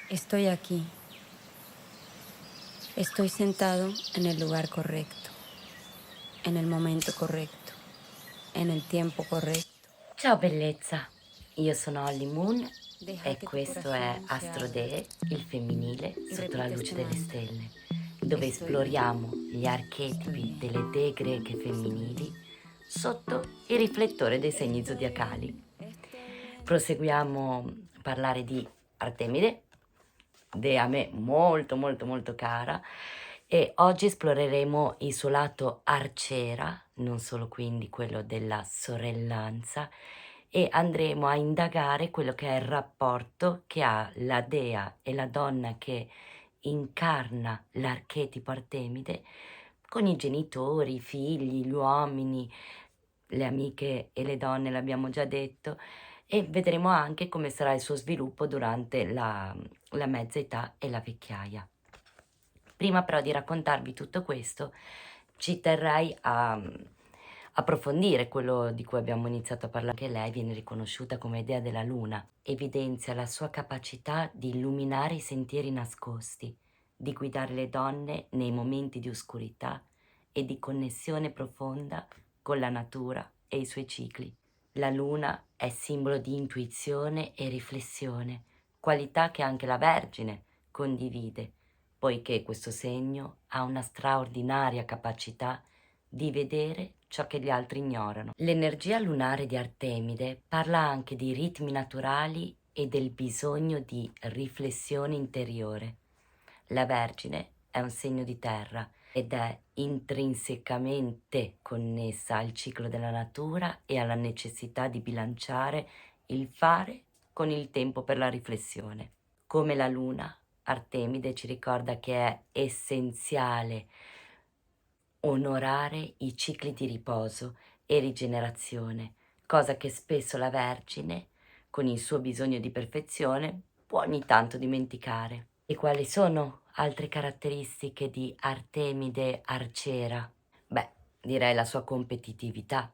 Estoy aquí. Estoy sentado en el lugar correcto, en el momento correcto, en el tiempo corretto. Ciao bellezza, io sono Holly Moon Deja e che tu questo è corazón se Astro abra Dee, il femminile y sotto la repite luce este delle mantra. stelle, dove Estoy bien. esploriamo gli Estoy archetipi bien. delle dee greche Estoy femminili bien. sotto il riflettore dei segni Estoy zodiacali. bien. Estoy bien. Proseguiamo a parlare di Artemide, dea a me molto molto molto cara, e oggi esploreremo il suo lato arciera, non solo quindi quello della sorellanza, e andremo a indagare quello che è il rapporto che ha la dea e la donna che incarna l'archetipo Artemide con i genitori, i figli, gli uomini, le amiche e le donne, l'abbiamo già detto, e vedremo anche come sarà il suo sviluppo durante la mezza età e la vecchiaia. Prima però di raccontarvi tutto questo, ci terrei a approfondire quello di cui abbiamo iniziato a parlare, che lei viene riconosciuta come dea della luna, evidenzia la sua capacità di illuminare i sentieri nascosti, di guidare le donne nei momenti di oscurità e di connessione profonda con la natura e i suoi cicli. La luna è simbolo di intuizione e riflessione, qualità che anche la Vergine condivide, poiché questo segno ha una straordinaria capacità di vedere ciò che gli altri ignorano. L'energia lunare di Artemide parla anche di ritmi naturali e del bisogno di riflessione interiore. La Vergine è un segno di terra ed è intrinsecamente connessa al ciclo della natura e alla necessità di bilanciare il fare con il tempo per la riflessione. Come la luna, Artemide ci ricorda che è essenziale onorare i cicli di riposo e rigenerazione, cosa che spesso la Vergine, con il suo bisogno di perfezione, può ogni tanto dimenticare. E quali sono altre caratteristiche di Artemide Arciera? Beh, direi la sua competitività.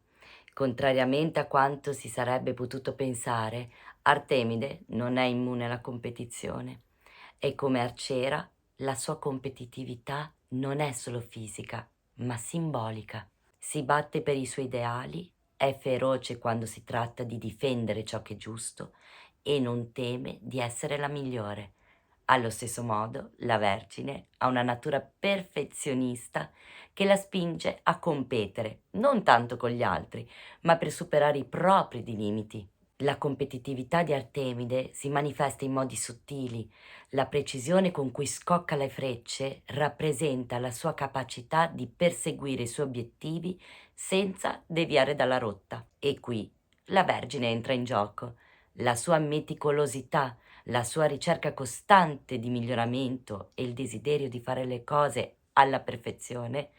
Contrariamente a quanto si sarebbe potuto pensare, Artemide non è immune alla competizione e come arciera la sua competitività non è solo fisica, ma simbolica. Si batte per i suoi ideali, è feroce quando si tratta di difendere ciò che è giusto e non teme di essere la migliore. Allo stesso modo, la Vergine ha una natura perfezionista che la spinge a competere, non tanto con gli altri, ma per superare i propri limiti. La competitività di Artemide si manifesta in modi sottili. La precisione con cui scocca le frecce rappresenta la sua capacità di perseguire i suoi obiettivi senza deviare dalla rotta. E qui la Vergine entra in gioco. La sua meticolosità, la sua ricerca costante di miglioramento e il desiderio di fare le cose alla perfezione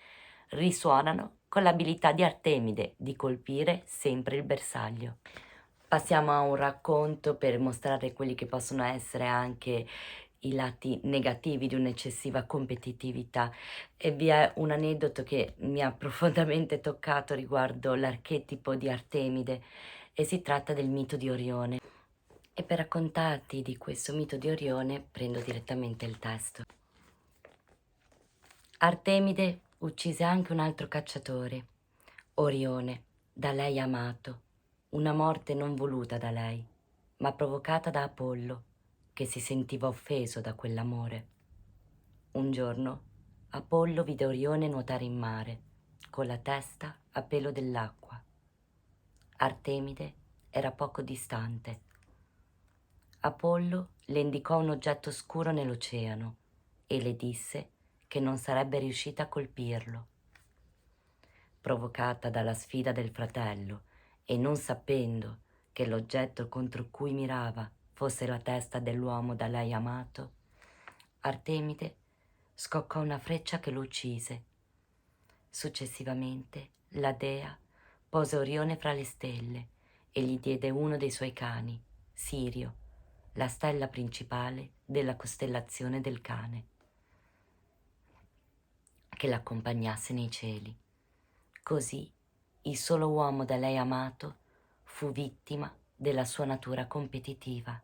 risuonano con l'abilità di Artemide di colpire sempre il bersaglio. Passiamo a un racconto per mostrare quelli che possono essere anche i lati negativi di un'eccessiva competitività, e vi è un aneddoto che mi ha profondamente toccato riguardo l'archetipo di Artemide, e si tratta del mito di Orione. E per raccontarti di questo mito di Orione prendo direttamente il testo. Artemide uccise anche un altro cacciatore, Orione, da lei amato, una morte non voluta da lei, ma provocata da Apollo, che si sentiva offeso da quell'amore. Un giorno Apollo vide Orione nuotare in mare, con la testa a pelo dell'acqua. Artemide era poco distante. Apollo le indicò un oggetto scuro nell'oceano e le disse che non sarebbe riuscita a colpirlo. Provocata dalla sfida del fratello e non sapendo che l'oggetto contro cui mirava fosse la testa dell'uomo da lei amato, Artemide scoccò una freccia che lo uccise. Successivamente la dea pose Orione fra le stelle e gli diede uno dei suoi cani, Sirio, la stella principale della costellazione del Cane, che l'accompagnasse nei cieli. Così il solo uomo da lei amato fu vittima della sua natura competitiva.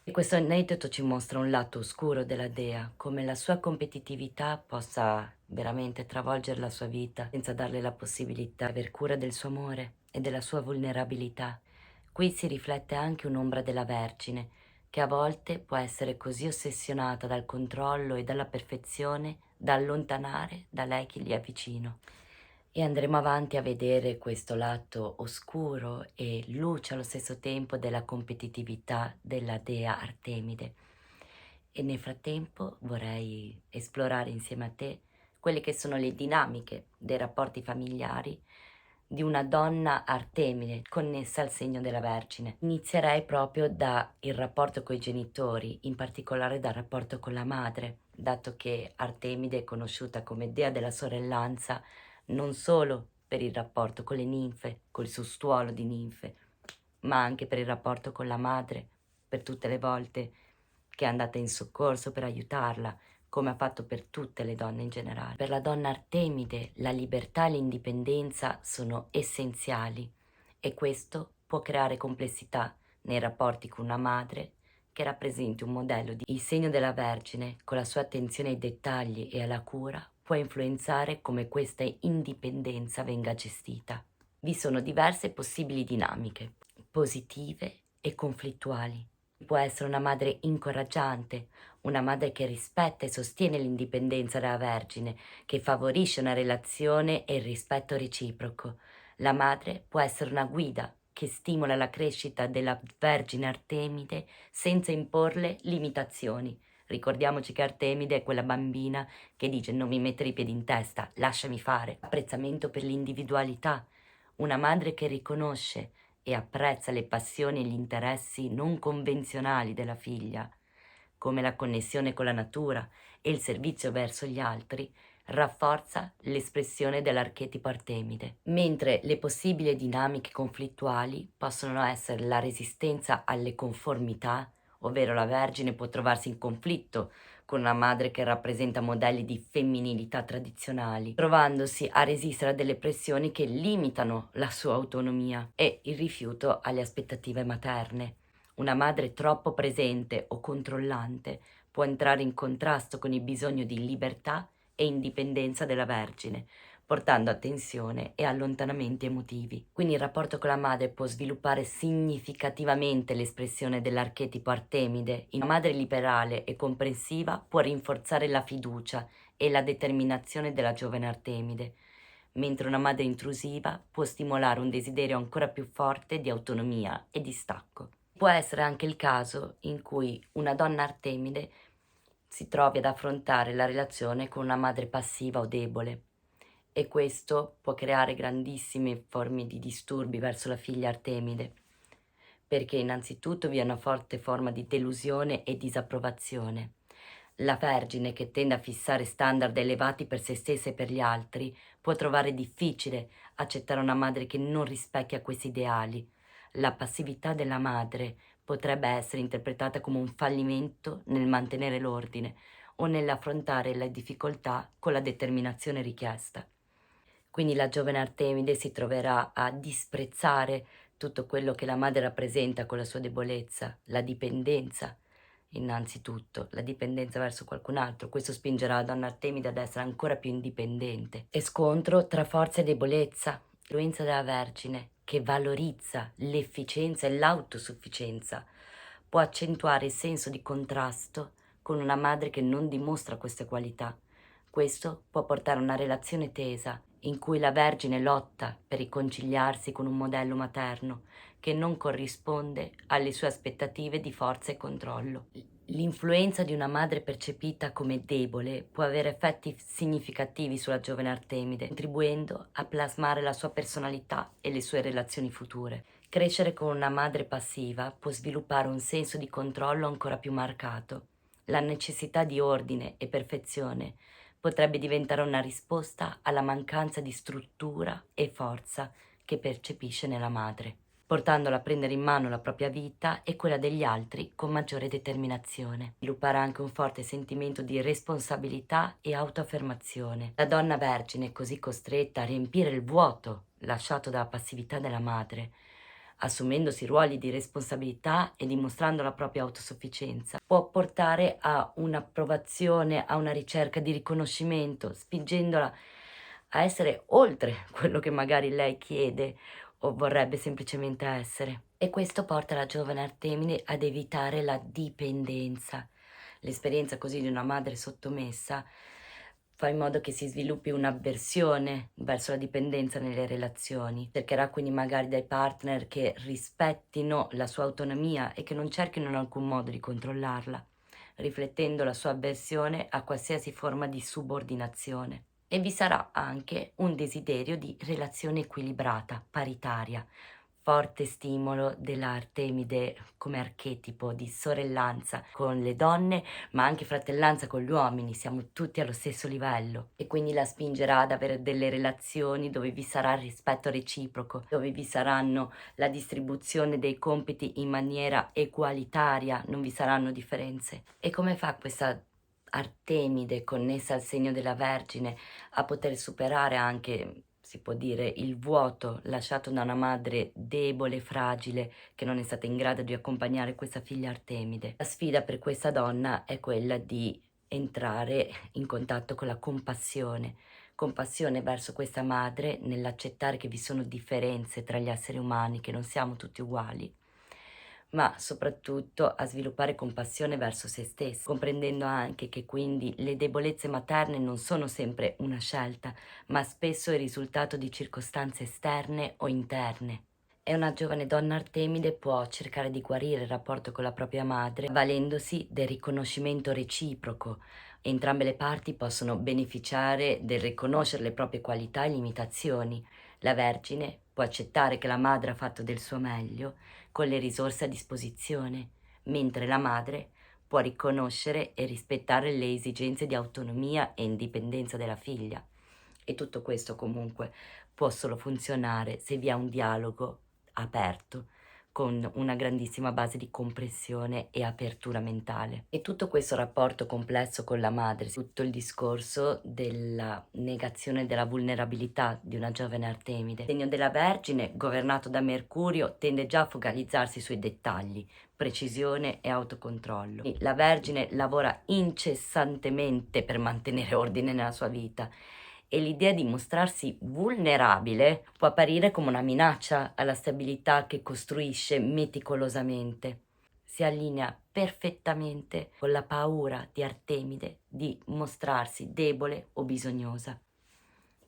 E questo aneddoto ci mostra un lato oscuro della dea, come la sua competitività possa veramente travolgere la sua vita senza darle la possibilità di aver cura del suo amore e della sua vulnerabilità. Qui si riflette anche un'ombra della Vergine, che a volte può essere così ossessionata dal controllo e dalla perfezione da allontanare da lei chi gli è vicino. E andremo avanti a vedere questo lato oscuro e luce allo stesso tempo della competitività della dea Artemide. E nel frattempo vorrei esplorare insieme a te quelle che sono le dinamiche dei rapporti familiari di una donna Artemide connessa al segno della Vergine. Inizierei proprio dal rapporto coi genitori, in particolare dal rapporto con la madre, dato che Artemide è conosciuta come dea della sorellanza non solo per il rapporto con le ninfe, col suo stuolo di ninfe, ma anche per il rapporto con la madre, per tutte le volte che è andata in soccorso per aiutarla, come ha fatto per tutte le donne in generale. Per la donna Artemide la libertà e l'indipendenza sono essenziali e questo può creare complessità nei rapporti con una madre che rappresenti un modello di... Il segno della Vergine, con la sua attenzione ai dettagli e alla cura, può influenzare come questa indipendenza venga gestita. Vi sono diverse possibili dinamiche, positive e conflittuali. Può essere una madre incoraggiante, una madre che rispetta e sostiene l'indipendenza della Vergine, che favorisce una relazione e il rispetto reciproco. La madre può essere una guida che stimola la crescita della Vergine Artemide senza imporle limitazioni. Ricordiamoci che Artemide è quella bambina che dice non mi mettere i piedi in testa, lasciami fare. Apprezzamento per l'individualità, una madre che riconosce e apprezza le passioni e gli interessi non convenzionali della figlia, come la connessione con la natura e il servizio verso gli altri, rafforza l'espressione dell'archetipo Artemide, mentre le possibili dinamiche conflittuali possono essere la resistenza alle conformità, ovvero la Vergine può trovarsi in conflitto con una madre che rappresenta modelli di femminilità tradizionali, trovandosi a resistere a delle pressioni che limitano la sua autonomia e il rifiuto alle aspettative materne. Una madre troppo presente o controllante può entrare in contrasto con il bisogno di libertà e indipendenza della Vergine, portando a tensione e allontanamenti emotivi. Quindi il rapporto con la madre può sviluppare significativamente l'espressione dell'archetipo Artemide. Una madre liberale e comprensiva può rinforzare la fiducia e la determinazione della giovane Artemide, mentre una madre intrusiva può stimolare un desiderio ancora più forte di autonomia e di stacco. Può essere anche il caso in cui una donna Artemide si trovi ad affrontare la relazione con una madre passiva o debole, e questo può creare grandissime forme di disturbi verso la figlia Artemide, perché innanzitutto vi è una forte forma di delusione e disapprovazione. La Vergine, che tende a fissare standard elevati per se stessa e per gli altri, può trovare difficile accettare una madre che non rispecchia questi ideali. La passività della madre potrebbe essere interpretata come un fallimento nel mantenere l'ordine o nell'affrontare le difficoltà con la determinazione richiesta. Quindi la giovane Artemide si troverà a disprezzare tutto quello che la madre rappresenta con la sua debolezza, la dipendenza, innanzitutto, la dipendenza verso qualcun altro. Questo spingerà la donna Artemide ad essere ancora più indipendente. E scontro tra forza e debolezza, l'influenza della Vergine, che valorizza l'efficienza e l'autosufficienza, può accentuare il senso di contrasto con una madre che non dimostra queste qualità. Questo può portare a una relazione tesa in cui la Vergine lotta per riconciliarsi con un modello materno che non corrisponde alle sue aspettative di forza e controllo. L'influenza di una madre percepita come debole può avere effetti significativi sulla giovane Artemide, contribuendo a plasmare la sua personalità e le sue relazioni future. Crescere con una madre passiva può sviluppare un senso di controllo ancora più marcato. La necessità di ordine e perfezione potrebbe diventare una risposta alla mancanza di struttura e forza che percepisce nella madre, portandola a prendere in mano la propria vita e quella degli altri con maggiore determinazione. Sviluppare anche un forte sentimento di responsabilità e autoaffermazione. La donna vergine è così costretta a riempire il vuoto lasciato dalla passività della madre, assumendosi ruoli di responsabilità e dimostrando la propria autosufficienza, può portare a un'approvazione, a una ricerca di riconoscimento, spingendola a essere oltre quello che magari lei chiede o vorrebbe semplicemente essere. E questo porta la giovane Artemide ad evitare la dipendenza. L'esperienza così di una madre sottomessa fa in modo che si sviluppi un'avversione verso la dipendenza nelle relazioni. Cercherà quindi magari dei partner che rispettino la sua autonomia e che non cerchino in alcun modo di controllarla, riflettendo la sua avversione a qualsiasi forma di subordinazione. E vi sarà anche un desiderio di relazione equilibrata, paritaria, forte stimolo della Artemide come archetipo di sorellanza con le donne, ma anche fratellanza con gli uomini, siamo tutti allo stesso livello, e quindi la spingerà ad avere delle relazioni dove vi sarà rispetto reciproco, dove vi saranno la distribuzione dei compiti in maniera egualitaria, non vi saranno differenze. E come fa questa Artemide connessa al segno della Vergine a poter superare anche, si può dire, il vuoto lasciato da una madre debole, fragile, che non è stata in grado di accompagnare questa figlia Artemide? La sfida per questa donna è quella di entrare in contatto con la compassione verso questa madre nell'accettare che vi sono differenze tra gli esseri umani, che non siamo tutti uguali, ma soprattutto a sviluppare compassione verso se stessi, comprendendo anche che quindi le debolezze materne non sono sempre una scelta, ma spesso il risultato di circostanze esterne o interne. E una giovane donna Artemide può cercare di guarire il rapporto con la propria madre valendosi del riconoscimento reciproco. Entrambe le parti possono beneficiare del riconoscere le proprie qualità e limitazioni. La Vergine può accettare che la madre ha fatto del suo meglio con le risorse a disposizione, mentre la madre può riconoscere e rispettare le esigenze di autonomia e indipendenza della figlia. E tutto questo comunque può solo funzionare se vi è un dialogo aperto, con una grandissima base di comprensione e apertura mentale. E tutto questo rapporto complesso con la madre, tutto il discorso della negazione della vulnerabilità di una giovane Artemide. Il segno della Vergine, governato da Mercurio, tende già a focalizzarsi sui dettagli, precisione e autocontrollo. La Vergine lavora incessantemente per mantenere ordine nella sua vita, e l'idea di mostrarsi vulnerabile può apparire come una minaccia alla stabilità che costruisce meticolosamente. Si allinea perfettamente con la paura di Artemide di mostrarsi debole o bisognosa,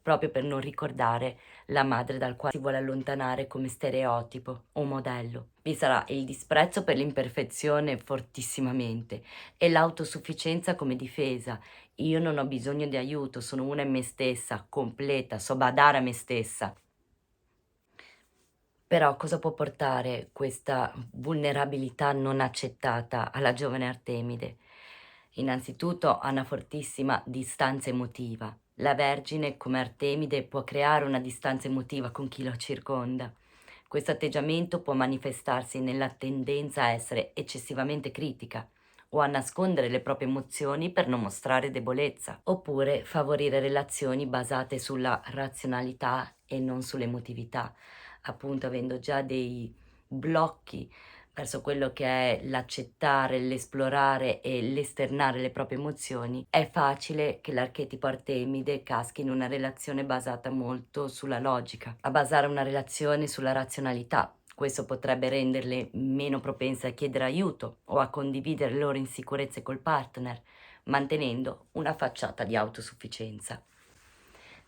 proprio per non ricordare la madre dal quale si vuole allontanare come stereotipo o modello. Vi sarà il disprezzo per l'imperfezione fortissimamente e l'autosufficienza come difesa. Io non ho bisogno di aiuto, sono una in me stessa, completa, so badare a me stessa. Però cosa può portare questa vulnerabilità non accettata alla giovane Artemide? Innanzitutto ha una fortissima distanza emotiva. La Vergine, come Artemide, può creare una distanza emotiva con chi lo circonda. Questo atteggiamento può manifestarsi nella tendenza a essere eccessivamente critica o a nascondere le proprie emozioni per non mostrare debolezza, oppure favorire relazioni basate sulla razionalità e non sull'emotività, appunto avendo già dei blocchi verso quello che è l'accettare, l'esplorare e l'esternare le proprie emozioni. È facile che l'archetipo Artemide caschi in una relazione basata molto sulla logica, a basare una relazione sulla razionalità. Questo potrebbe renderle meno propense a chiedere aiuto o a condividere le loro insicurezze col partner, mantenendo una facciata di autosufficienza.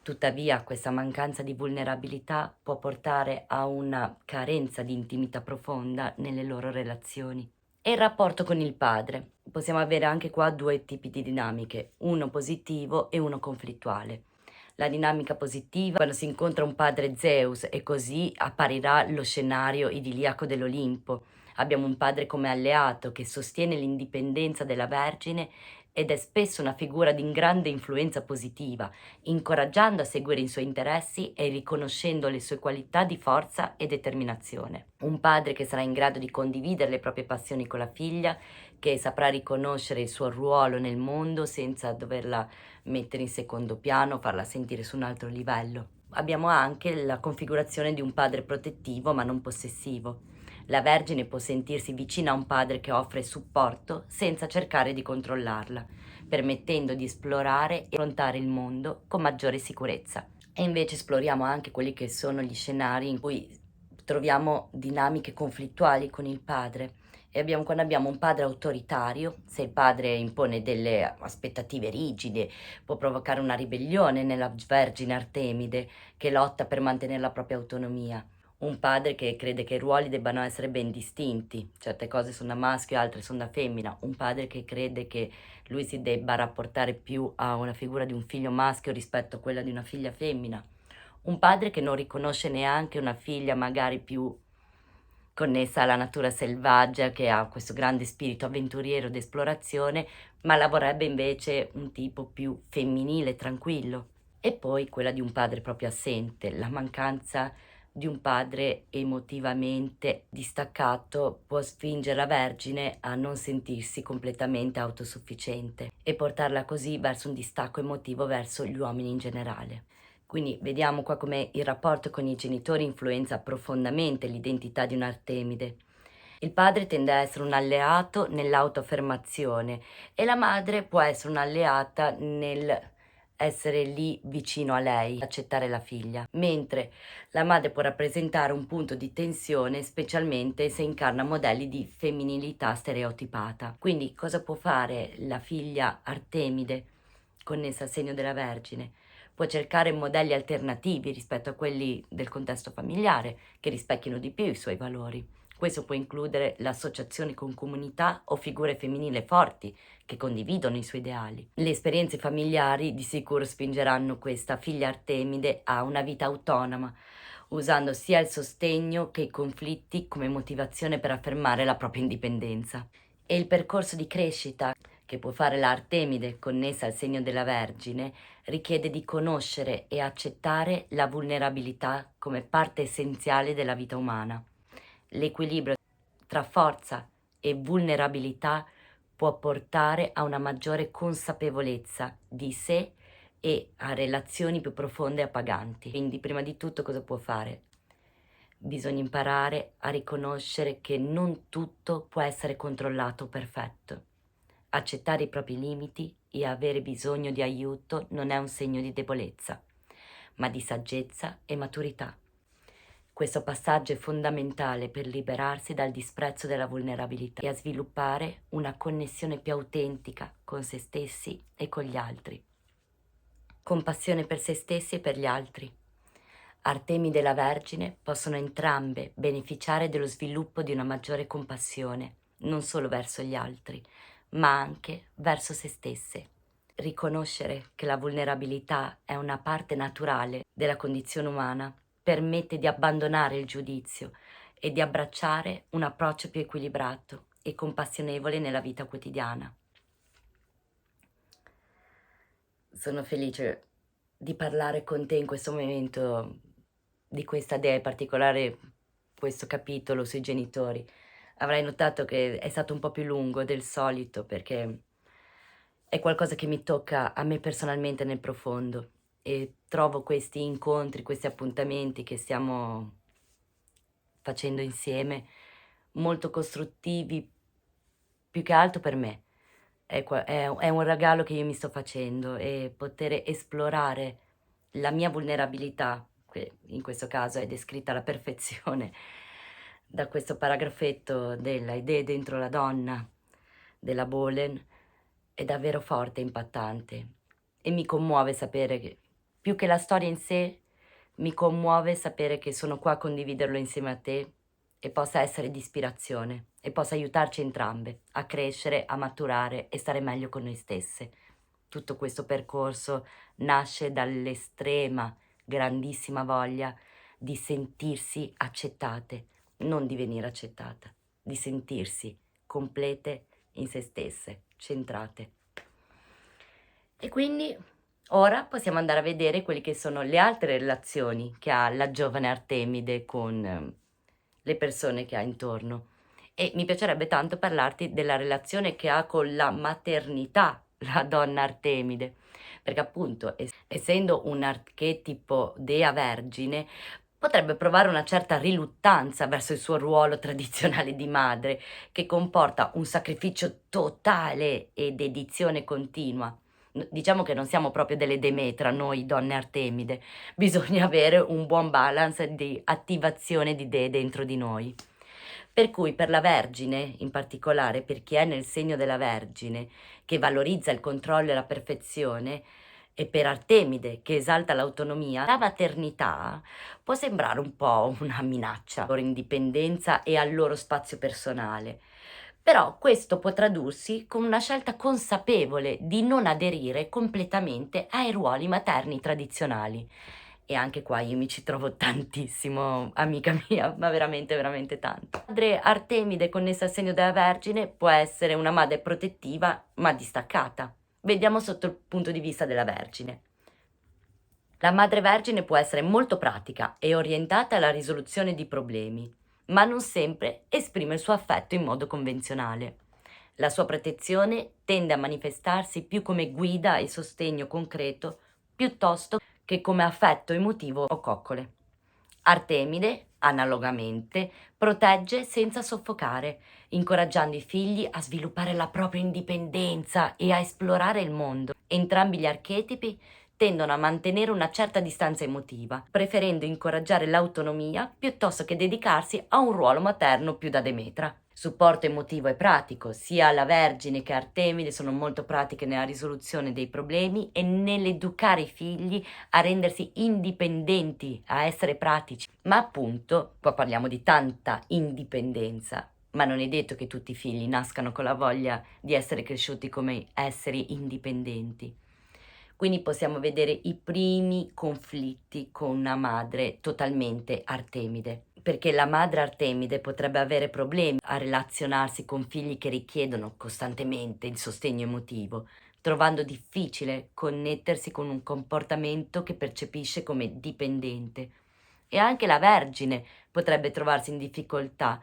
Tuttavia, questa mancanza di vulnerabilità può portare a una carenza di intimità profonda nelle loro relazioni. E il rapporto con il padre. Possiamo avere anche qua due tipi di dinamiche, uno positivo e uno conflittuale. La dinamica positiva, quando si incontra un padre Zeus, e così apparirà lo scenario idilliaco dell'Olimpo. Abbiamo un padre come alleato che sostiene l'indipendenza della Vergine ed è spesso una figura di grande influenza positiva, incoraggiando a seguire i suoi interessi e riconoscendo le sue qualità di forza e determinazione. Un padre che sarà in grado di condividere le proprie passioni con la figlia, che saprà riconoscere il suo ruolo nel mondo senza doverla mettere in secondo piano, farla sentire su un altro livello. abbiamo anche la configurazione di un padre protettivo ma non possessivo. La Vergine può sentirsi vicina a un padre che offre supporto senza cercare di controllarla, permettendo di esplorare e affrontare il mondo con maggiore sicurezza. E invece esploriamo anche quelli che sono gli scenari in cui troviamo dinamiche conflittuali con il padre. Quando abbiamo un padre autoritario, se il padre impone delle aspettative rigide, può provocare una ribellione nella Vergine Artemide che lotta per mantenere la propria autonomia. Un padre che crede che i ruoli debbano essere ben distinti, certe cose sono da maschio e altre sono da femmina. Un padre che crede che lui si debba rapportare più a una figura di un figlio maschio rispetto a quella di una figlia femmina. Un padre che non riconosce neanche una figlia magari più connessa alla natura selvaggia, che ha questo grande spirito avventuriero d'esplorazione, ma la vorrebbe invece un tipo più femminile, tranquillo. E poi quella di un padre proprio assente, la mancanza di un padre emotivamente distaccato può spingere la Vergine a non sentirsi completamente autosufficiente e portarla così verso un distacco emotivo verso gli uomini in generale. Quindi vediamo qua come il rapporto con i genitori influenza profondamente l'identità di un'Artemide. Il padre tende a essere un alleato nell'autoaffermazione e la madre può essere un'alleata nel essere lì vicino a lei, accettare la figlia, mentre la madre può rappresentare un punto di tensione, specialmente se incarna modelli di femminilità stereotipata. Quindi cosa può fare la figlia Artemide connessa al segno della Vergine? Può cercare modelli alternativi rispetto a quelli del contesto familiare, che rispecchino di più i suoi valori. Questo può includere l'associazione con comunità o figure femminili forti che condividono i suoi ideali. Le esperienze familiari di sicuro spingeranno questa figlia Artemide a una vita autonoma, usando sia il sostegno che i conflitti come motivazione per affermare la propria indipendenza. E il percorso di crescita che può fare la Artemide connessa al segno della Vergine richiede di conoscere e accettare la vulnerabilità come parte essenziale della vita umana. L'equilibrio tra forza e vulnerabilità può portare a una maggiore consapevolezza di sé e a relazioni più profonde e appaganti. Quindi, prima di tutto, cosa può fare? Bisogna imparare a riconoscere che non tutto può essere controllato o perfetto. Accettare i propri limiti e avere bisogno di aiuto non è un segno di debolezza, ma di saggezza e maturità. Questo passaggio è fondamentale per liberarsi dal disprezzo della vulnerabilità e a sviluppare una connessione più autentica con se stessi e con gli altri. Compassione per se stessi e per gli altri. Artemide e la Vergine possono entrambe beneficiare dello sviluppo di una maggiore compassione, non solo verso gli altri, ma anche verso se stesse. Riconoscere che la vulnerabilità è una parte naturale della condizione umana permette di abbandonare il giudizio e di abbracciare un approccio più equilibrato e compassionevole nella vita quotidiana. Sono felice di parlare con te in questo momento di questa dea, in particolare questo capitolo sui genitori. Avrai notato che è stato un po' più lungo del solito perché è qualcosa che mi tocca a me personalmente nel profondo e trovo questi incontri, questi appuntamenti che stiamo facendo insieme molto costruttivi, più che altro per me. È un regalo che io mi sto facendo e poter esplorare la mia vulnerabilità, che in questo caso è descritta alla perfezione da questo paragrafetto della Idee dentro la donna della Bolen, è davvero forte e impattante e mi commuove sapere che, più che la storia in sé, mi commuove sapere che sono qua a condividerlo insieme a te e possa essere di ispirazione e possa aiutarci entrambe a crescere, a maturare e stare meglio con noi stesse. Tutto questo percorso nasce dall'estrema, grandissima voglia di sentirsi accettate, non di venire accettata, di sentirsi complete in se stesse, centrate. E quindi ora possiamo andare a vedere quelle che sono le altre relazioni che ha la giovane Artemide con le persone che ha intorno. E mi piacerebbe tanto parlarti della relazione che ha con la maternità la donna Artemide, perché appunto essendo un archetipo dea vergine, potrebbe provare una certa riluttanza verso il suo ruolo tradizionale di madre, che comporta un sacrificio totale e dedizione continua. Diciamo che non siamo proprio delle Demetra, noi donne Artemide, bisogna avere un buon balance di attivazione di dee dentro di noi. Per cui per la Vergine, in particolare per chi è nel segno della Vergine, che valorizza il controllo e la perfezione, e per Artemide, che esalta l'autonomia, la maternità può sembrare un po' una minaccia alla loro indipendenza e al loro spazio personale. Però questo può tradursi con una scelta consapevole di non aderire completamente ai ruoli materni tradizionali. E anche qua io mi ci trovo tantissimo, amica mia, ma veramente, veramente tanto. Madre Artemide connessa al segno della Vergine può essere una madre protettiva ma distaccata. Vediamo sotto il punto di vista della Vergine. La Madre Vergine può essere molto pratica e orientata alla risoluzione di problemi, ma non sempre esprime il suo affetto in modo convenzionale. La sua protezione tende a manifestarsi più come guida e sostegno concreto, piuttosto che come affetto emotivo o coccole. Artemide, analogamente, protegge senza soffocare, incoraggiando i figli a sviluppare la propria indipendenza e a esplorare il mondo. Entrambi gli archetipi tendono a mantenere una certa distanza emotiva, preferendo incoraggiare l'autonomia piuttosto che dedicarsi a un ruolo materno più da Demetra. Supporto emotivo e pratico, sia la Vergine che Artemide sono molto pratiche nella risoluzione dei problemi e nell'educare i figli a rendersi indipendenti, a essere pratici. Ma appunto, qua parliamo di tanta indipendenza, ma non è detto che tutti i figli nascano con la voglia di essere cresciuti come esseri indipendenti. Quindi possiamo vedere i primi conflitti con una madre totalmente Artemide, perché la madre Artemide potrebbe avere problemi a relazionarsi con figli che richiedono costantemente il sostegno emotivo, trovando difficile connettersi con un comportamento che percepisce come dipendente. E anche la Vergine potrebbe trovarsi in difficoltà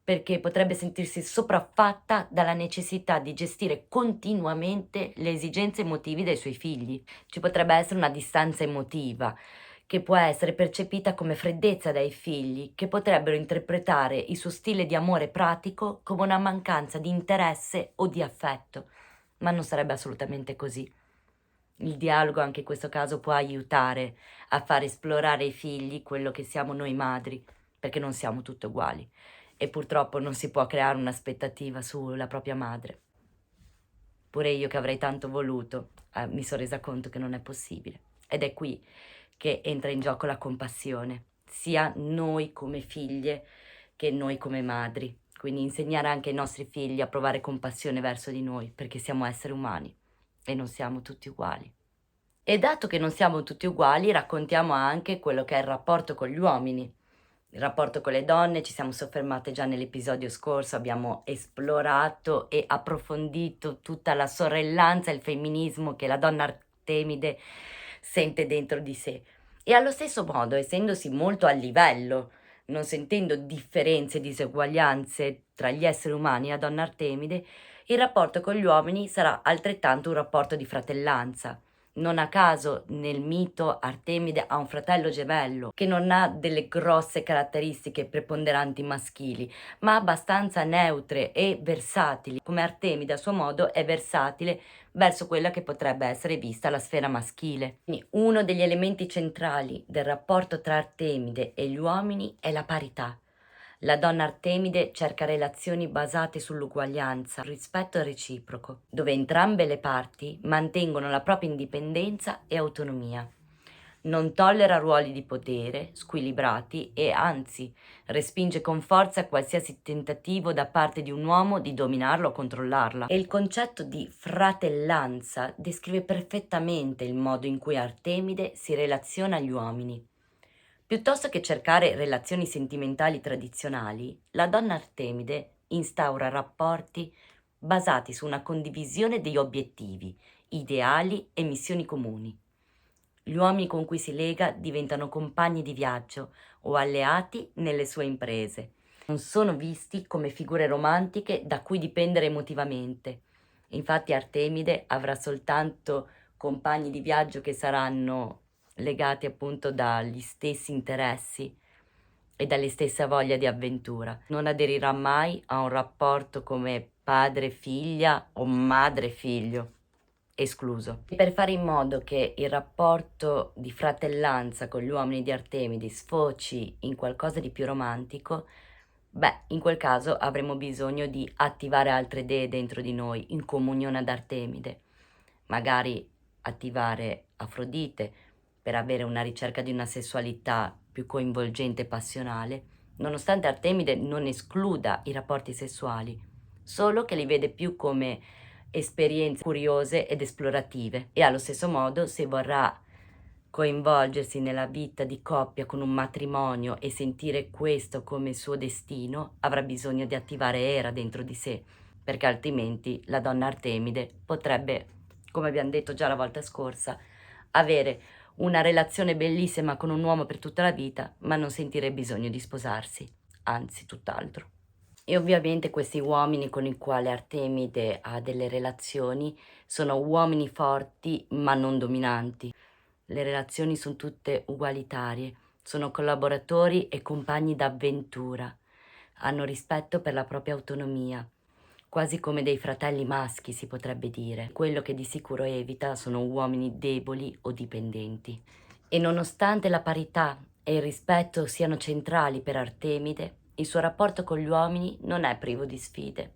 perché potrebbe sentirsi sopraffatta dalla necessità di gestire continuamente le esigenze emotive dei suoi figli. Ci potrebbe essere una distanza emotiva che può essere percepita come freddezza dai figli, che potrebbero interpretare il suo stile di amore pratico come una mancanza di interesse o di affetto, ma non sarebbe assolutamente così. Il dialogo anche in questo caso può aiutare a far esplorare ai figli quello che siamo noi madri, perché non siamo tutte uguali e purtroppo non si può creare un'aspettativa sulla propria madre. Pure io che avrei tanto voluto, mi sono resa conto che non è possibile. Ed è qui che entra in gioco la compassione, sia noi come figlie che noi come madri. Quindi insegnare anche ai nostri figli a provare compassione verso di noi, perché siamo esseri umani e non siamo tutti uguali. E dato che non siamo tutti uguali, raccontiamo anche quello che è il rapporto con gli uomini. Il rapporto con le donne, ci siamo soffermate già nell'episodio scorso, abbiamo esplorato e approfondito tutta la sorellanza e il femminismo che la donna Artemide sente dentro di sé. E allo stesso modo, essendosi molto a livello, non sentendo differenze e diseguaglianze tra gli esseri umani, la donna Artemide, il rapporto con gli uomini sarà altrettanto un rapporto di fratellanza. Non a caso nel mito Artemide ha un fratello gemello che non ha delle grosse caratteristiche preponderanti maschili, ma abbastanza neutre e versatili, come Artemide a suo modo è versatile verso quella che potrebbe essere vista la sfera maschile. Quindi uno degli elementi centrali del rapporto tra Artemide e gli uomini è la parità. La donna Artemide cerca relazioni basate sull'uguaglianza, rispetto reciproco, dove entrambe le parti mantengono la propria indipendenza e autonomia. Non tollera ruoli di potere squilibrati e anzi respinge con forza qualsiasi tentativo da parte di un uomo di dominarlo o controllarla. E il concetto di fratellanza descrive perfettamente il modo in cui Artemide si relaziona agli uomini. Piuttosto che cercare relazioni sentimentali tradizionali, la donna Artemide instaura rapporti basati su una condivisione degli obiettivi, ideali e missioni comuni. Gli uomini con cui si lega diventano compagni di viaggio o alleati nelle sue imprese. Non sono visti come figure romantiche da cui dipendere emotivamente, Infatti Artemide avrà soltanto compagni di viaggio che saranno legati appunto dagli stessi interessi e dalle stesse voglia di avventura. Non aderirà mai a un rapporto come padre-figlia o madre-figlio, escluso. E per fare in modo che il rapporto di fratellanza con gli uomini di Artemide sfoci in qualcosa di più romantico, in quel caso avremo bisogno di attivare altre idee dentro di noi, in comunione ad Artemide. Magari attivare Afrodite per avere una ricerca di una sessualità più coinvolgente e passionale, nonostante Artemide non escluda i rapporti sessuali, solo che li vede più come esperienze curiose ed esplorative, e allo stesso modo, se vorrà coinvolgersi nella vita di coppia con un matrimonio e sentire questo come suo destino, avrà bisogno di attivare Era dentro di sé, perché altrimenti la donna Artemide potrebbe, come abbiamo detto già la volta scorsa, avere una relazione bellissima con un uomo per tutta la vita, ma non sentire bisogno di sposarsi, anzi tutt'altro. E ovviamente questi uomini con i quali Artemide ha delle relazioni sono uomini forti ma non dominanti. Le relazioni sono tutte ugualitarie, sono collaboratori e compagni d'avventura, hanno rispetto per la propria autonomia, quasi come dei fratelli maschi si potrebbe dire. Quello che di sicuro evita sono uomini deboli o dipendenti. E nonostante la parità e il rispetto siano centrali per Artemide, il suo rapporto con gli uomini non è privo di sfide,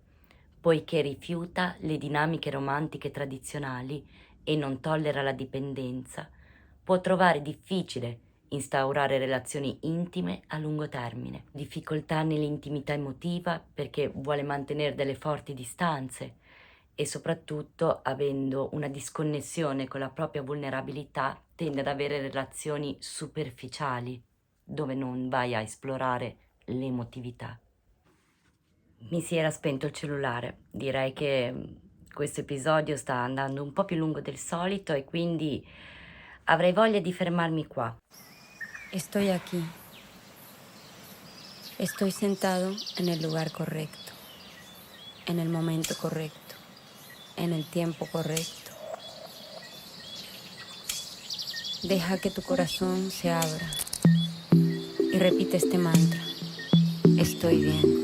poiché rifiuta le dinamiche romantiche tradizionali e non tollera la dipendenza. Può trovare difficile instaurare relazioni intime a lungo termine, difficoltà nell'intimità emotiva perché vuole mantenere delle forti distanze e soprattutto, avendo una disconnessione con la propria vulnerabilità, tende ad avere relazioni superficiali dove non vai a esplorare l'emotività. Mi si era spento il cellulare, direi che questo episodio sta andando un po' più lungo del solito e quindi avrei voglia di fermarmi qua. Estoy aquí. Estoy sentado en el lugar correcto, en el momento correcto, en el tiempo correcto. Deja que tu corazón se abra y repite este mantra. Estoy bien.